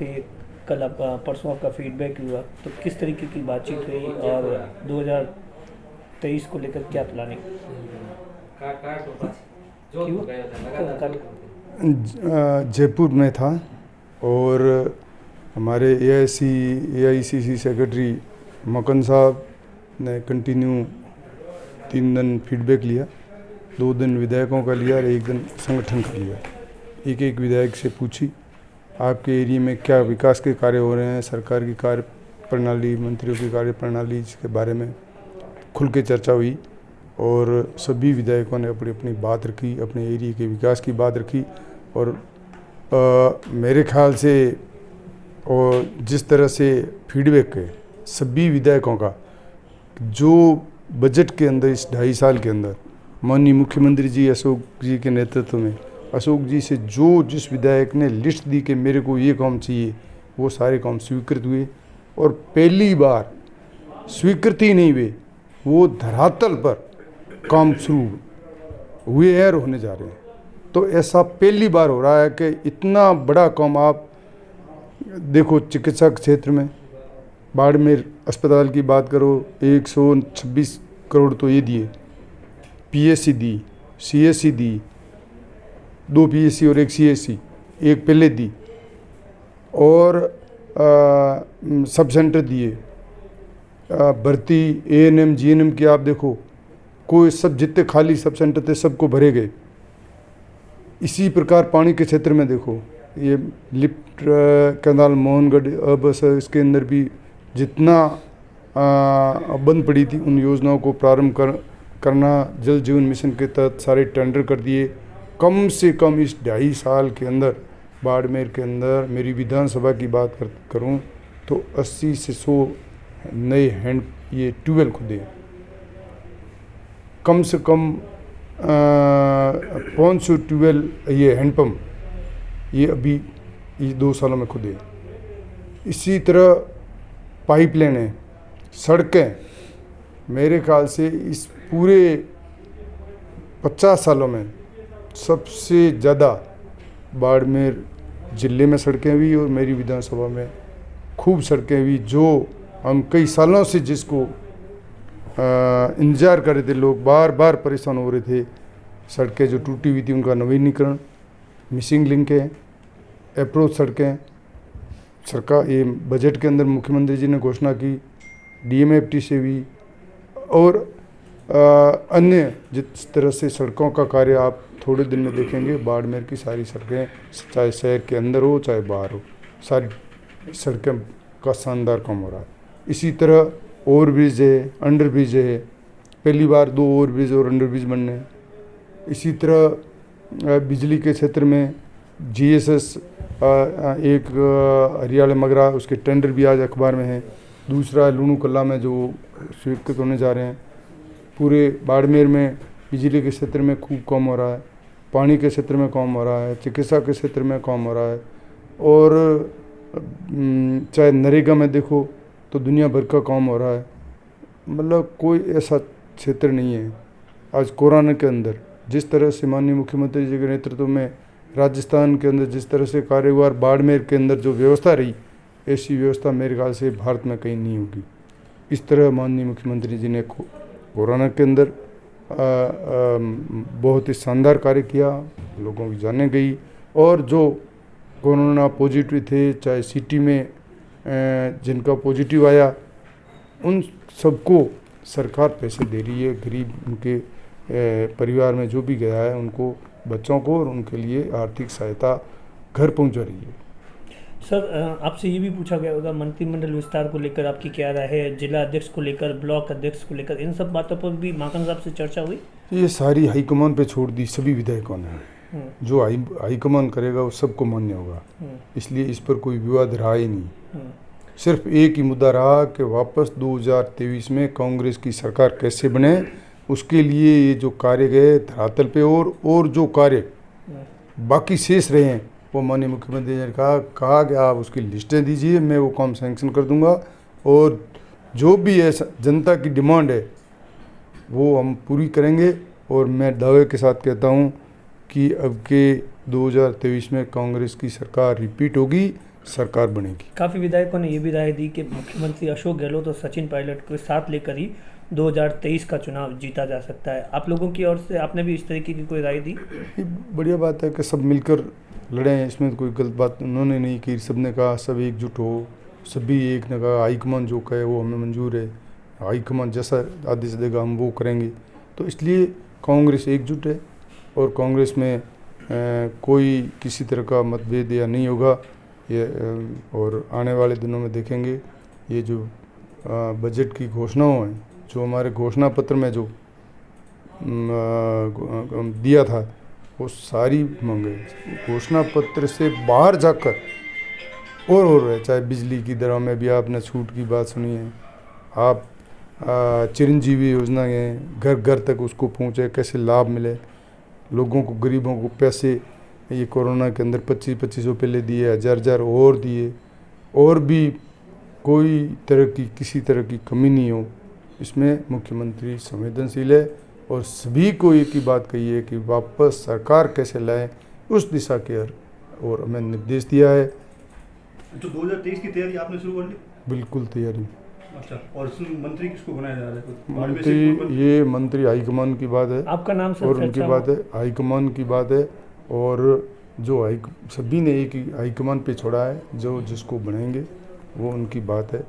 थे, कल आप परसों आपका फीडबैक हुआ, तो किस तरीके की बातचीत हुई और 2023 को लेकर क्या प्लानिंग? क्यों कब काट? जयपुर में था और हमारे एआईसीसी सेक्रेटरी मकन साहब ने कंटिन्यू 3 दिन फीडबैक लिया, 2 दिन विधायकों का लिया और 1 दिन संगठन का लिया। एक एक विधायक से पूछी आपके एरिया में क्या विकास के कार्य हो रहे हैं, सरकार की कार्य प्रणाली, मंत्रियों की कार्य प्रणाली, इसके बारे में खुल के चर्चा हुई और सभी विधायकों ने अपनी अपनी बात रखी, अपने एरिया के विकास की बात रखी। और मेरे ख्याल से और जिस तरह से फीडबैक है सभी विधायकों का, जो बजट के अंदर इस 2.5 साल के अंदर माननीय मुख्यमंत्री जी अशोक जी के नेतृत्व में, अशोक जी से जो जिस विधायक ने लिस्ट दी कि मेरे को ये काम चाहिए, वो सारे काम स्वीकृत हुए। और पहली बार स्वीकृति नहीं हुए, वो धरातल पर काम शुरू हुए हैं और होने जा रहे हैं। तो ऐसा पहली बार हो रहा है कि इतना बड़ा काम आप देखो। चिकित्सा क्षेत्र में बाड़मेर अस्पताल की बात करो, 126 करोड़ तो ये दिए, पीएससी दी, सीएससी दी, 2 पीएससी और 1 सीएससी, एक पहले दी, और सब सेंटर दिए, भर्ती एएनएम जीएनएम की आप देखो, कोई सब जितने खाली सब सेंटर थे सबको भरे गए। इसी प्रकार पानी के क्षेत्र में देखो, ये लिफ्ट कैनाल मोहनगढ़ अब इसके अंदर भी जितना बंद पड़ी थी उन योजनाओं को प्रारंभ करना, जल जीवन मिशन के तहत सारे टेंडर कर दिए। कम से कम इस 2.5 साल के अंदर बाड़मेर के अंदर मेरी विधानसभा की बात करूं तो 80 से 100 नए हैंड ये ट्यूबवेल खुदे, कम से कम 500 ट्यूबवेल ये हैंडपम्प ये अभी ये 2 सालों में खुदे। इसी तरह पाइपलाइन है, सड़कें, मेरे ख्याल से इस पूरे 50 सालों में सबसे ज़्यादा बाड़मेर ज़िले में सड़कें हुई और मेरी विधानसभा में खूब सड़कें हुई। जो हम कई सालों से जिसको इंतज़ार कर रहे थे, लोग बार बार परेशान हो रहे थे, सड़कें जो टूटी हुई थी उनका नवीनीकरण, मिसिंग लिंक है, अप्रोच सड़कें, सरकार ये बजट के अंदर मुख्यमंत्री जी ने घोषणा की, डीएमएफटी से भी, और अन्य जिस तरह से सड़कों का कार्य आप थोड़े दिन में देखेंगे। बाड़मेर की सारी सड़कें, चाहे शहर के अंदर हो चाहे बाहर हो, सारी सड़कें का शानदार काम हो रहा है। इसी तरह ओवर ब्रिज है, अंडर ब्रिज है, पहली बार 2 ओवर ब्रिज और अंडर ब्रिज बनने। इसी तरह बिजली के क्षेत्र में जीएसएस एक हरियाणा मगरा, उसके टेंडर भी आज अखबार में हैं। दूसरा लुणू कल्ला में जो स्वीकृत होने जा रहे हैं। पूरे बाड़मेर में बिजली के क्षेत्र में खूब काम हो रहा है, पानी के क्षेत्र में काम हो रहा है, चिकित्सा के क्षेत्र में काम हो रहा है, और चाहे नरेगा में देखो तो दुनिया भर का काम हो रहा है। मतलब कोई ऐसा क्षेत्र नहीं है। आज कोरोना के अंदर जिस तरह से माननीय मुख्यमंत्री जी के नेतृत्व में राजस्थान के अंदर जिस तरह से कार्य हुआ, बाड़मेर के अंदर जो व्यवस्था रही, ऐसी व्यवस्था मेरे ख्याल से भारत में कहीं नहीं होगी। इस तरह माननीय मुख्यमंत्री जी ने कोरोना के अंदर बहुत ही शानदार कार्य किया, लोगों की जानें गई, और जो कोरोना पॉजिटिव थे, चाहे सिटी में जिनका पॉजिटिव आया, उन सबको सरकार पैसे दे रही है। गरीब उनके परिवार में जो भी गया है उनको, बच्चों को, और उनके लिए आर्थिक सहायता घर पहुंचा रही है। सर, आपसे ये भी पूछा गया होगा मंत्रिमंडल विस्तार को लेकर आपकी क्या राय है, जिला अध्यक्ष को लेकर, ब्लॉक अध्यक्ष को लेकर, इन सब बातों पर भी माकन साहब से चर्चा हुई? ये सारी हाईकमान पे छोड़ दी सभी विधायकों ने। जो हाईकमान करेगा वो सबको मान्य होगा, इसलिए इस पर कोई विवाद रहा ही नहीं। सिर्फ एक ही मुद्दा रहा कि वापस 2023 में कांग्रेस की सरकार कैसे बने, उसके लिए ये जो कार्य गए धरातल पे, और जो कार्य बाकी शेष रहे हैं वो माननीय मुख्यमंत्री ने कहा कि आप उसकी लिस्टें दीजिए, मैं वो काम सैंक्शन कर दूंगा, और जो भी ऐसा जनता की डिमांड है वो हम पूरी करेंगे। और मैं दावे के साथ कहता हूँ कि अब के 2023 में कांग्रेस की सरकार रिपीट होगी सरकार बनेगी। काफ़ी विधायकों ने ये भी राय दी कि मुख्यमंत्री अशोक गहलोत और सचिन पायलट को साथ लेकर ही 2023 का चुनाव जीता जा सकता है। आप लोगों की ओर से आपने भी इस तरीके की कोई राय दी? ये बढ़िया बात है कि सब मिलकर लड़ें, इसमें तो कोई गलत बात उन्होंने नहीं की। सबने कहा सब एकजुट हो, सभी एक ने कहा हाईकमान जो कहे वो हमें मंजूर है, हाईकमान जैसा आदेश देगा हम वो करेंगे। तो इसलिए कांग्रेस एकजुट है और कांग्रेस में कोई किसी तरह का मतभेद या नहीं होगा। ये और आने वाले दिनों में देखेंगे ये जो बजट की घोषणाओं हैं, जो हमारे घोषणा पत्र में जो दिया था वो सारी मांगे घोषणा पत्र से बाहर जाकर और हो रहा है। चाहे बिजली की दरों में भी आपने छूट की बात सुनी है, आप चिरंजीवी योजना है, घर घर तक उसको पहुँचे, कैसे लाभ मिले लोगों को, गरीबों को पैसे ये कोरोना के अंदर 2500 पहले दिए, 1000 और दिए, और भी कोई तरह की किसी तरह की कमी नहीं हो। इसमें मुख्यमंत्री संवेदनशील है और सभी को एक ही बात कही है कि वापस सरकार कैसे लाएं उस दिशा के और हमें निर्देश दिया है। तो 2023 की तैयारी आपने शुरू कर ली? बिल्कुल तैयारी। अच्छा, और मंत्री किसको बनाया जा रहा है? मंत्री ये मंत्री हाईकमान की बात है, आपका नाम और उनकी बात है, हाईकमान की बात है। और जो सभी ने एक ही हाईकमान पे छोड़ा है, जो जिसको बनाएंगे वो उनकी बात है।